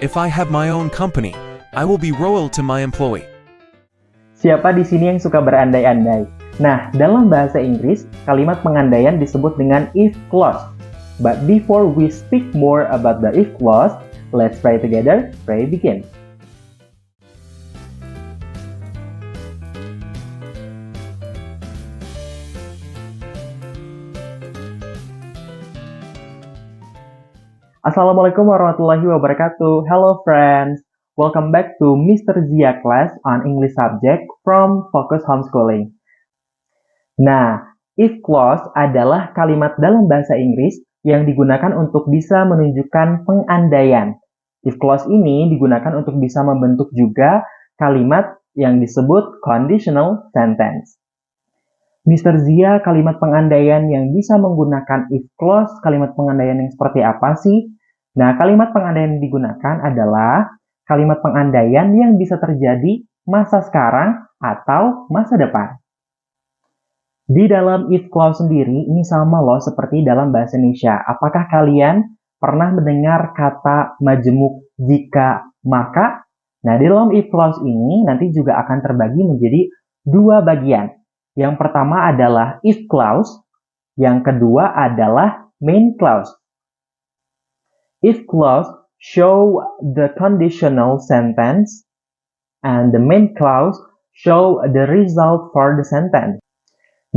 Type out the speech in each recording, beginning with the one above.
If I have my own company, I will be loyal to my employee. Siapa di sini yang suka berandai-andai? Nah, dalam bahasa Inggris, kalimat pengandaian disebut dengan if clause. But before we speak more about the if clause, let's pray together. Pray begin. Assalamualaikum warahmatullahi wabarakatuh. Hello friends. Welcome back to Mr. Zia class on English subject from Focus Homeschooling. Nah, if clause adalah kalimat dalam bahasa Inggris yang digunakan untuk bisa menunjukkan pengandaian. If clause ini digunakan untuk bisa membentuk juga kalimat yang disebut conditional sentence. Mr. Zia, kalimat pengandaian yang bisa menggunakan if clause, kalimat pengandaian yang seperti apa sih? Nah, kalimat pengandaian yang digunakan adalah kalimat pengandaian yang bisa terjadi masa sekarang atau masa depan. Di dalam if clause sendiri, ini sama loh seperti dalam bahasa Indonesia. Apakah kalian pernah mendengar kata majemuk jika maka? Nah, di dalam if clause ini nanti juga akan terbagi menjadi dua bagian. Yang pertama adalah if clause, yang kedua adalah main clause. If clause show the conditional sentence, and the main clause show the result for the sentence.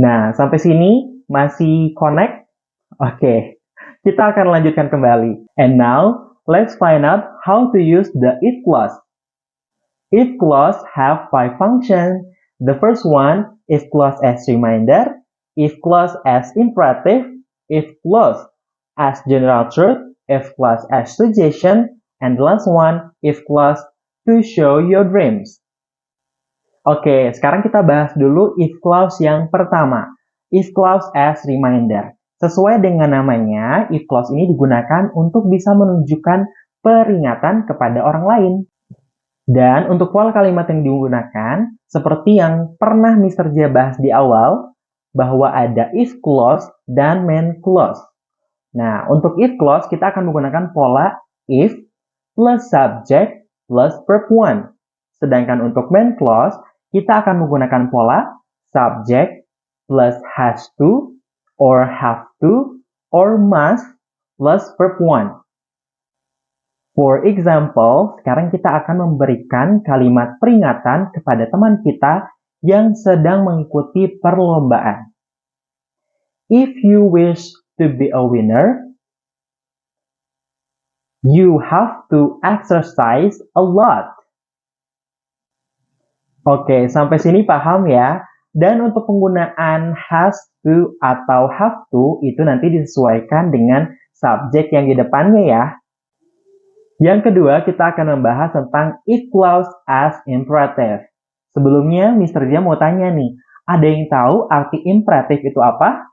Nah, sampai sini masih connect? Oke, kita akan lanjutkan kembali. And now, let's find out how to use the if clause. If clause have 5 functions. The first one, if clause as reminder, if clause as imperative, if clause as general truth, if clause as suggestion, and the last one, if clause to show your dreams. Oke, sekarang kita bahas dulu if clause yang pertama, if clause as reminder. Sesuai dengan namanya, if clause ini digunakan untuk bisa menunjukkan peringatan kepada orang lain. Dan untuk pola kalimat yang digunakan, seperti yang pernah Mr. Zia bahas di awal, bahwa ada if clause dan main clause. Nah, untuk if clause kita akan menggunakan pola if plus subject plus verb 1. Sedangkan untuk main clause, kita akan menggunakan pola subject plus has to, or have to, or must plus verb 1. For example, sekarang kita akan memberikan kalimat peringatan kepada teman kita yang sedang mengikuti perlombaan. If you wish to be a winner, you have to exercise a lot. Oke, sampai sini paham ya? Dan untuk penggunaan has to atau have to itu nanti disesuaikan dengan subjek yang di depannya ya. Yang kedua, kita akan membahas tentang if clause as imperative. Sebelumnya, Mr. Zia mau tanya nih, ada yang tahu arti imperatif itu apa?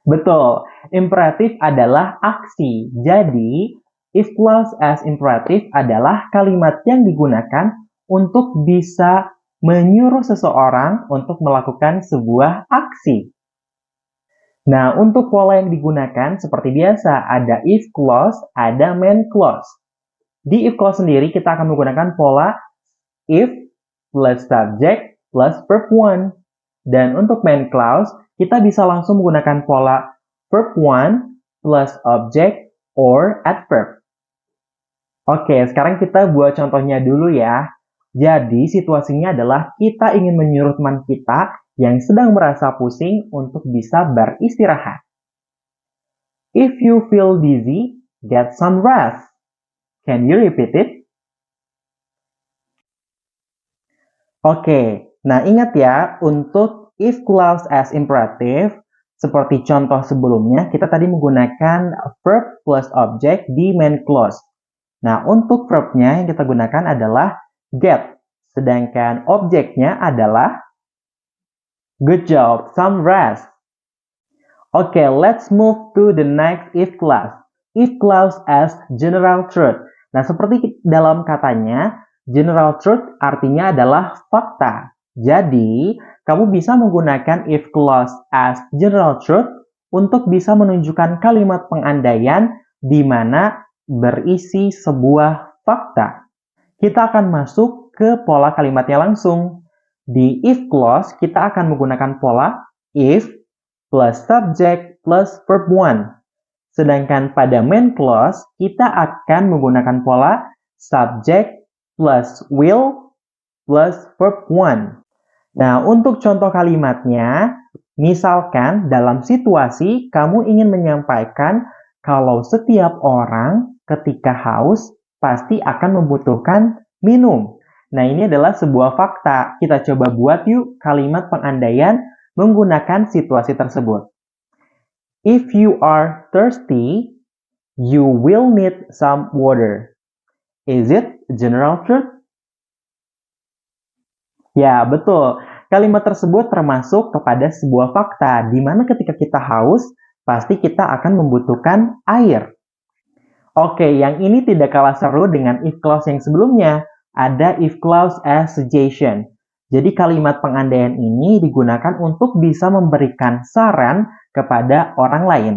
Betul, imperatif adalah aksi. Jadi, if clause as imperative adalah kalimat yang digunakan untuk bisa menyuruh seseorang untuk melakukan sebuah aksi. Nah, untuk pola yang digunakan seperti biasa, ada if clause, ada main clause. Di if clause sendiri kita akan menggunakan pola if plus subject plus verb 1. Dan untuk main clause, kita bisa langsung menggunakan pola verb 1 plus object or adverb. Oke, sekarang kita buat contohnya dulu ya. Jadi, situasinya adalah kita ingin menyuruh teman kita yang sedang merasa pusing untuk bisa beristirahat. If you feel dizzy, get some rest. Can you repeat it? Oke, nah ingat ya, untuk if clause as imperative, seperti contoh sebelumnya, kita tadi menggunakan verb plus object di main clause. Nah, untuk verbnya yang kita gunakan adalah get, sedangkan objeknya adalah good job, some rest. Okay, let's move to the next if clause. If clause as general truth. Nah, seperti dalam katanya, general truth artinya adalah fakta. Jadi, kamu bisa menggunakan if clause as general truth untuk bisa menunjukkan kalimat pengandaian di mana berisi sebuah fakta. Kita akan masuk ke pola kalimatnya langsung. Di if clause, kita akan menggunakan pola if plus subject plus verb 1. Sedangkan pada main clause, kita akan menggunakan pola subject plus will plus verb 1. Nah, untuk contoh kalimatnya, misalkan dalam situasi kamu ingin menyampaikan kalau setiap orang ketika haus pasti akan membutuhkan minum. Nah, ini adalah sebuah fakta. Kita coba buat yuk kalimat pengandaian menggunakan situasi tersebut. If you are thirsty, you will need some water. Is it general truth? Ya, betul. Kalimat tersebut termasuk kepada sebuah fakta, di mana ketika kita haus, pasti kita akan membutuhkan air. Oke, yang ini tidak kalah seru dengan if clause yang sebelumnya. Ada if clause as suggestion. Jadi kalimat pengandaian ini digunakan untuk bisa memberikan saran kepada orang lain.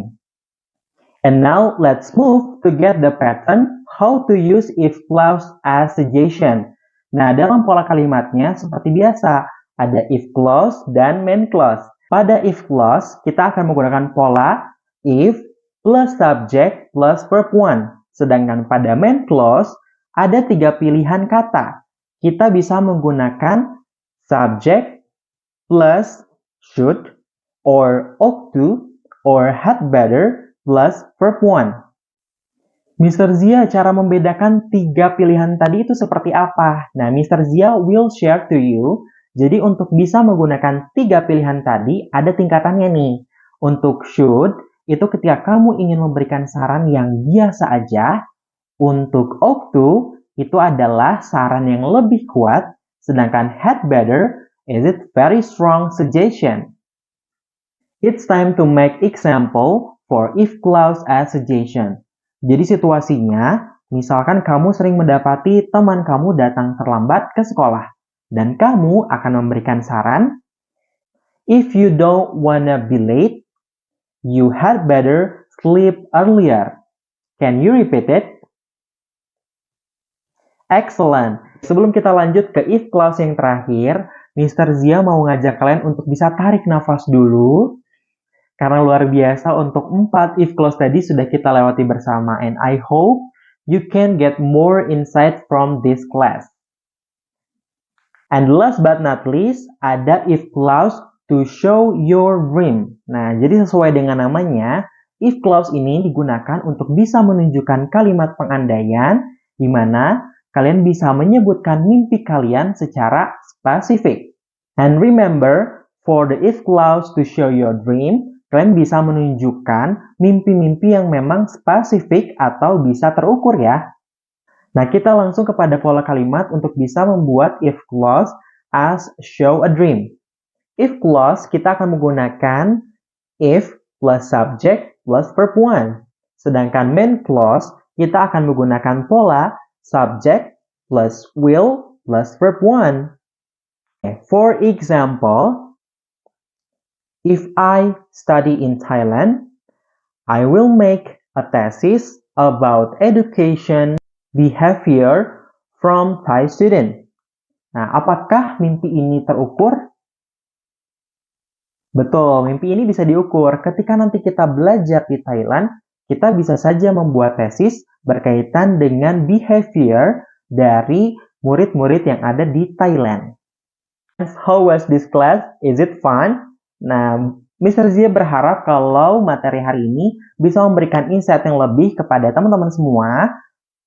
And now, let's move to get the pattern how to use if clause as suggestion. Nah, dalam pola kalimatnya seperti biasa, ada if clause dan main clause. Pada if clause, kita akan menggunakan pola if plus subject plus verb 1. Sedangkan pada main clause, ada 3 pilihan kata. Kita bisa menggunakan subject plus should or ought to or had better plus verb 1. Mr. Zia, cara membedakan 3 pilihan tadi itu seperti apa? Nah, Mr. Zia will share to you. Jadi untuk bisa menggunakan 3 pilihan tadi, ada tingkatannya nih. Untuk should, itu ketika kamu ingin memberikan saran yang biasa aja. Untuk ought to, itu adalah saran yang lebih kuat. Sedangkan had better, is it very strong suggestion. It's time to make example for if clause as suggestion. Jadi situasinya, misalkan kamu sering mendapati teman kamu datang terlambat ke sekolah. Dan kamu akan memberikan saran, if you don't wanna be late, you had better sleep earlier. Can you repeat it? Excellent. Sebelum kita lanjut ke if clause yang terakhir, Mr. Zia mau ngajak kalian untuk bisa tarik nafas dulu. Karena luar biasa untuk 4 if clause tadi sudah kita lewati bersama. And I hope you can get more insight from this class. And last but not least, ada if clause to show your dream. Nah, jadi sesuai dengan namanya, if clause ini digunakan untuk bisa menunjukkan kalimat pengandaian di mana kalian bisa menyebutkan mimpi kalian secara spesifik. And remember, for the if clause to show your dream, kalian bisa menunjukkan mimpi-mimpi yang memang spesifik atau bisa terukur ya. Nah, kita langsung kepada pola kalimat untuk bisa membuat if clause as show a dream. If clause, kita akan menggunakan if plus subject plus verb 1. Sedangkan main clause, kita akan menggunakan pola subject plus will plus verb 1. For example, if I study in Thailand, I will make a thesis about education behavior from Thai student. Nah, apakah mimpi ini terukur? Betul, mimpi ini bisa diukur. Ketika nanti kita belajar di Thailand, kita bisa saja membuat tesis berkaitan dengan behavior dari murid-murid yang ada di Thailand. How was this class? Is it fun? Nah, Mr. Zia berharap kalau materi hari ini bisa memberikan insight yang lebih kepada teman-teman semua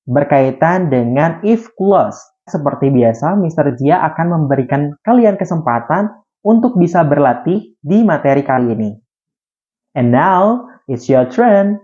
berkaitan dengan if clause. Seperti biasa, Mr. Zia akan memberikan kalian kesempatan untuk bisa berlatih di materi kali ini. And now, it's your turn.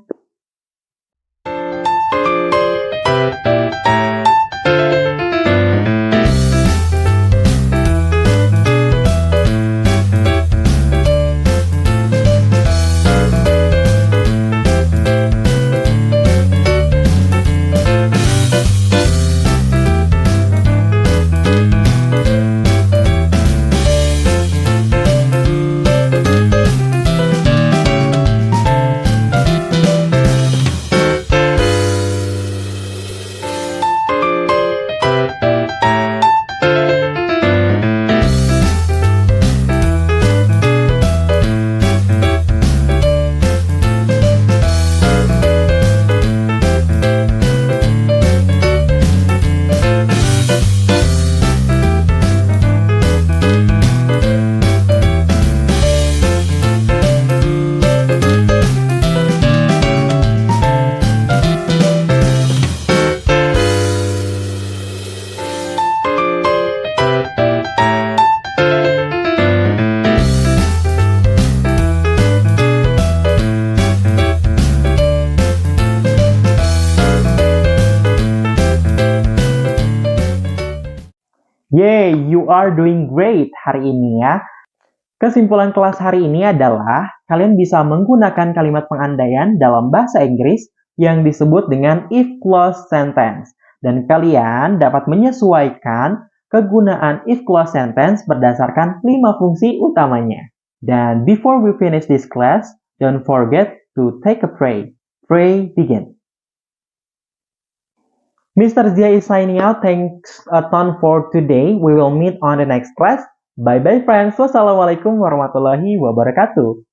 Yay, you are doing great hari ini ya. Kesimpulan kelas hari ini adalah kalian bisa menggunakan kalimat pengandaian dalam bahasa Inggris yang disebut dengan if clause sentence. Dan kalian dapat menyesuaikan kegunaan if clause sentence berdasarkan 5 fungsi utamanya. Dan before we finish this class, don't forget to take a pray. Pray begin. Mr. Zia is signing out. Thanks a ton for today. We will meet on the next class. Bye-bye friends. Wassalamualaikum warahmatullahi wabarakatuh.